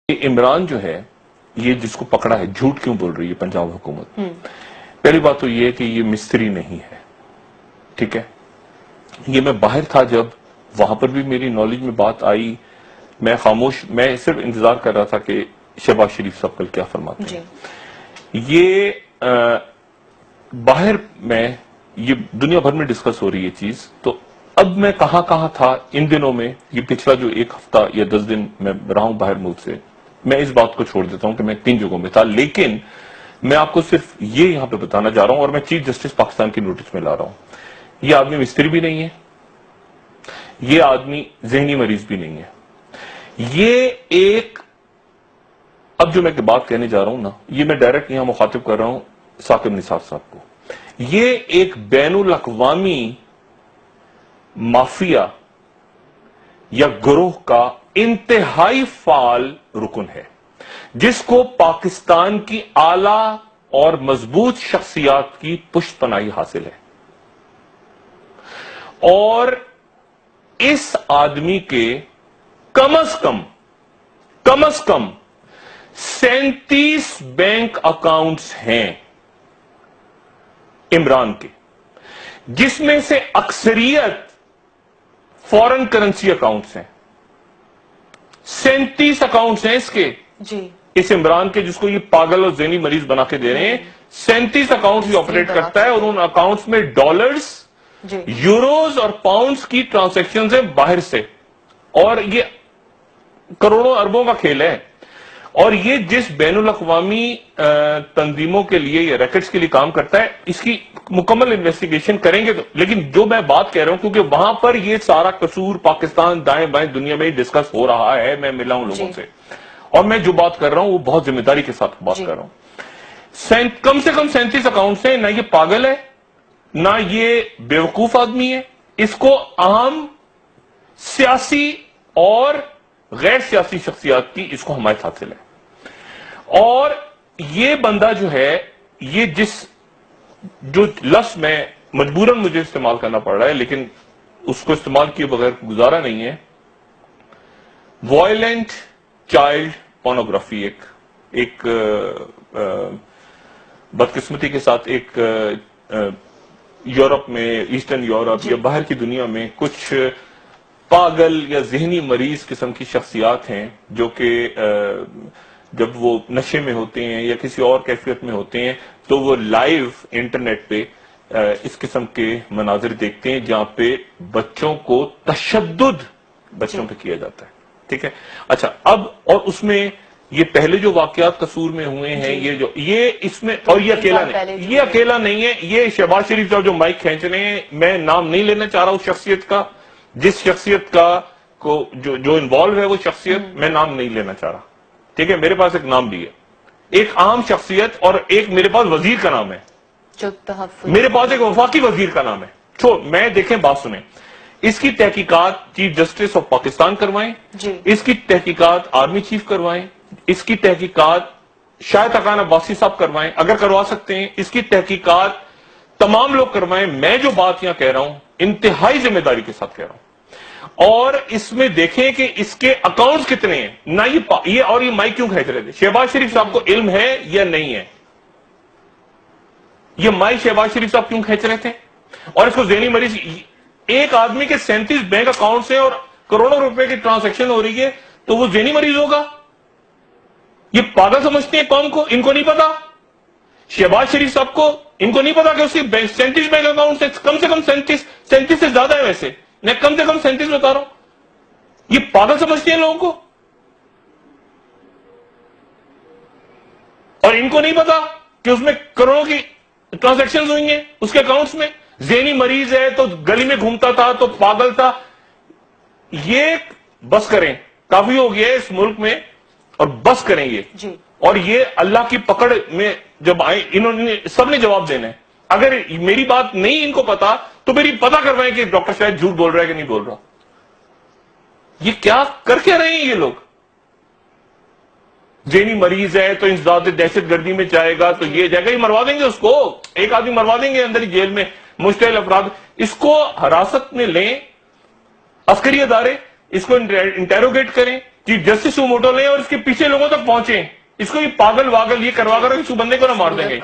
عمران جو ہے یہ جس کو پکڑا ہے جھوٹ کیوں بول رہی ہے پنجاب حکومت؟ پہلی بات تو یہ ہے کہ یہ مستری نہیں ہے، ٹھیک ہے؟ یہ میں باہر تھا جب وہاں پر بھی میری نالج میں بات آئی، میں خاموش، میں صرف انتظار کر رہا تھا کہ شہباز شریف صاحب کل کیا فرماتے ہیں۔ یہ باہر میں یہ دنیا بھر میں ڈسکس ہو رہی ہے چیز، تو اب میں کہاں تھا ان دنوں میں، یہ پچھلا جو ایک ہفتہ یا 10 دن میں رہا ہوں باہر ملک سے، میں اس بات کو چھوڑ دیتا ہوں کہ میں 3 جگہوں میں تھا، لیکن میں آپ کو صرف یہ یہاں پہ بتانا چاہ رہا ہوں، اور میں چیف جسٹس پاکستان کی نوٹس میں لا رہا ہوں، یہ آدمی مستری بھی نہیں ہے، یہ آدمی ذہنی مریض بھی نہیں ہے، یہ ایک، اب جو میں بات کہنے جا رہا ہوں نا، یہ میں ڈائریکٹ یہاں مخاطب کر رہا ہوں ثاقب نثار صاحب کو، یہ ایک بین الاقوامی مافیا یا گروہ کا انتہائی فعال رکن ہے، جس کو پاکستان کی اعلی اور مضبوط شخصیات کی پشت پناہی حاصل ہے، اور اس آدمی کے کم از کم 37 بینک اکاؤنٹس ہیں عمران کے، جس میں سے اکثریت فورن کرنسی اکاؤنٹس ہیں، 37 اکاؤنٹس ہیں اس کے، اس عمران کے، جس کو یہ پاگل اور ذہنی مریض بنا کے دے رہے ہیں، 37 اکاؤنٹس یہ آپریٹ کرتا ہے، اور ان اکاؤنٹس میں ڈالرز، یوروز اور پاؤنڈز کی ٹرانزیکشنز ہیں باہر سے، اور یہ کروڑوں اربوں کا کھیل ہے، اور یہ جس بین الاقوامی تنظیموں کے لیے یا ریکٹس کے لیے کام کرتا ہے، اس کی مکمل انویسٹیگیشن کریں گے تو، لیکن جو میں بات کہہ رہا ہوں کیونکہ وہاں پر یہ سارا قصور پاکستان دائیں بائیں دنیا میں ڈسکس ہو رہا ہے، میں ملا ہوں لوگوں سے، اور میں جو بات کر رہا ہوں وہ بہت ذمہ داری کے ساتھ بات کر رہا ہوں، کم سے کم 37 اکاؤنٹس ہیں، نہ یہ پاگل ہے نہ یہ بیوقوف آدمی ہے، اس کو عام سیاسی اور غیر سیاسی شخصیات کی اس کو حمایت حاصل ہے، اور یہ بندہ جو ہے، یہ جو لفظ میں مجبوراً مجھے استعمال کرنا پڑ رہا ہے لیکن اس کو استعمال کیے بغیر گزارا نہیں ہے، وائلنٹ چائلڈ پورنوگرافی، ایک بدقسمتی کے ساتھ ایک یورپ میں، ایسٹرن یورپ یا باہر کی دنیا میں کچھ پاگل یا ذہنی مریض قسم کی شخصیات ہیں جو کہ جب وہ نشے میں ہوتے ہیں یا کسی اور کیفیت میں ہوتے ہیں تو وہ لائیو انٹرنیٹ پہ اس قسم کے مناظر دیکھتے ہیں جہاں پہ بچوں کو تشدد بچوں پہ کیا جاتا ہے، ٹھیک ہے؟ اچھا، اب اور اس میں یہ پہلے جو واقعات قصور میں ہوئے ہیں، یہ اس میں، اور یہ اکیلا نہیں ہے، یہ شہباز شریف صاحب جو مائک کھینچ رہے ہیں، میں نام نہیں لینا چاہ رہا اس شخصیت کا، جس شخصیت کا کو جو انوالو ہے وہ شخصیت، میں نام نہیں لینا چاہ رہا، ٹھیک ہے؟ میرے پاس ایک نام بھی ہے، ایک عام شخصیت، اور ایک میرے پاس وزیر کا نام ہے، میرے پاس ایک وفاقی وزیر کا نام ہے، میں دیکھیں بات سنیں، اس کی تحقیقات چیف جسٹس آف پاکستان کروائیں، اس کی تحقیقات آرمی چیف کروائیں، اس کی تحقیقات شاہد حقان عباسی صاحب کروائیں اگر کروا سکتے ہیں، اس کی تحقیقات تمام لوگ کروائیں، میں جو بات یہاں کہہ رہا ہوں انتہائی ذمہ داری کے ساتھ کہہ رہا ہوں، اور اس میں دیکھیں کہ اس کے اکاؤنٹس کتنے ہیں، نہ یہ اور یہ مائک کیوں کھینچ رہے تھے، شہباز شریف صاحب کو علم ہے یا نہیں ہے، یہ مائک شہباز شریف صاحب کیوں کھینچ رہے تھے، اور اس کو ذہنی مریض، ایک آدمی کے 37 بینک اکاؤنٹس ہیں اور کروڑوں روپے کی ٹرانزیکشن ہو رہی ہے تو وہ ذہنی مریض ہوگا؟ یہ پاگل سمجھتے ہیں قوم کو، ان کو نہیں پتا، شہباز شریف صاحب کو ان کو نہیں پتا کہ اس کی 37 بینک اکاؤنٹ سے کم 37 سے زیادہ ہے، ویسے میں کم سے کم 37 بتا رہا ہوں، یہ پاگل سمجھتے ہیں لوگوں کو، اور ان کو نہیں پتا کہ اس میں کروڑوں کی ٹرانزیکشن ہوئی ہیں اس کے اکاؤنٹس میں، ذہنی مریض ہے تو گلی میں گھومتا تھا تو پاگل تھا، یہ بس کریں، کافی ہو گیا ہے اس ملک میں، اور بس کریں یہ، اور یہ اللہ کی پکڑ میں جب آئے، انہوں نے سب نے جواب دینا ہے، اگر میری بات نہیں ان کو پتا تو میری پتا کروائیں کہ ڈاکٹر شاید جھوٹ بول رہا ہے کہ نہیں بول رہا، یہ کیا کر کے رہے ہیں یہ لوگ، ذہنی مریض ہے تو انسداد دہشت گردی میں جائے گا تو یہ جائے گا، یہ مروا دیں گے اس کو، ایک آدمی مروا دیں گے اندر ہی جیل میں، مشتعل افراد، اس کو حراست میں لیں عسکری ادارے، اس کو انٹیروگیٹ کریں، چیف جسٹس سوموٹو لیں اور اس کے پیچھے لوگوں تک پہنچیں، اس کو یہ پاگل واگل یہ کروا کر اس بندے کو نہ مار دیں گے.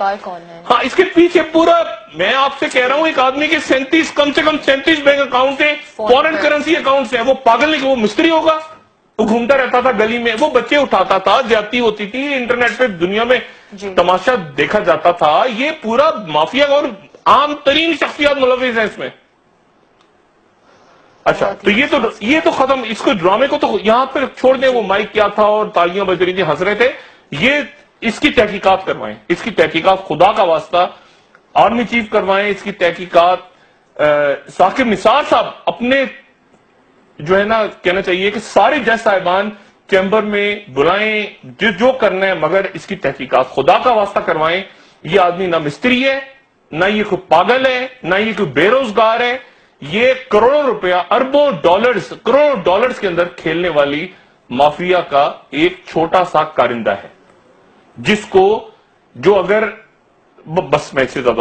ہاں اس کے پیچھے پورا میں آپ سے کہہ رہا ہوں ایک آدمی کے 37 کم سے کم 37 بینک اکاؤنٹ ہیں، فورن کرنسی اکاؤنٹس ہیں. وہ پاگل نہیں کہ وہ مستری ہوگا، وہ گھومتا رہتا تھا گلی میں، وہ بچے اٹھاتا تھا، زیادتی ہوتی تھی، انٹرنیٹ پہ دنیا میں تماشا دیکھا جاتا تھا. یہ پورا مافیا اور عام ترین شخصیات ملوث ہیں اس میں. اچھا تو یہ تو ختم، اس کو ڈرامے کو تو یہاں پہ چھوڑ دیں. وہ مائک کیا تھا اور تالیاں بج رہی تھی، ہنس رہے تھے. یہ اس کی تحقیقات کروائیں، اس کی تحقیقات خدا کا واسطہ آرمی چیف کروائیں اس کی تحقیقات. ثاقب نثار صاحب اپنے جو ہے نا کہنا چاہیے کہ سارے جج صاحبان چیمبر میں بلائیں، جو کرنا ہے، مگر اس کی تحقیقات خدا کا واسطہ کروائیں. یہ آدمی نہ مستری ہے، نہ یہ کوئی پاگل ہے، نہ یہ کوئی بے روزگار ہے. یہ کروڑوں روپیہ، اربوں ڈالرز، کروڑوں ڈالرز کے اندر کھیلنے والی مافیا کا ایک چھوٹا سا کارندہ ہے، جس کو جو اگر بس میں اس سے زیادہ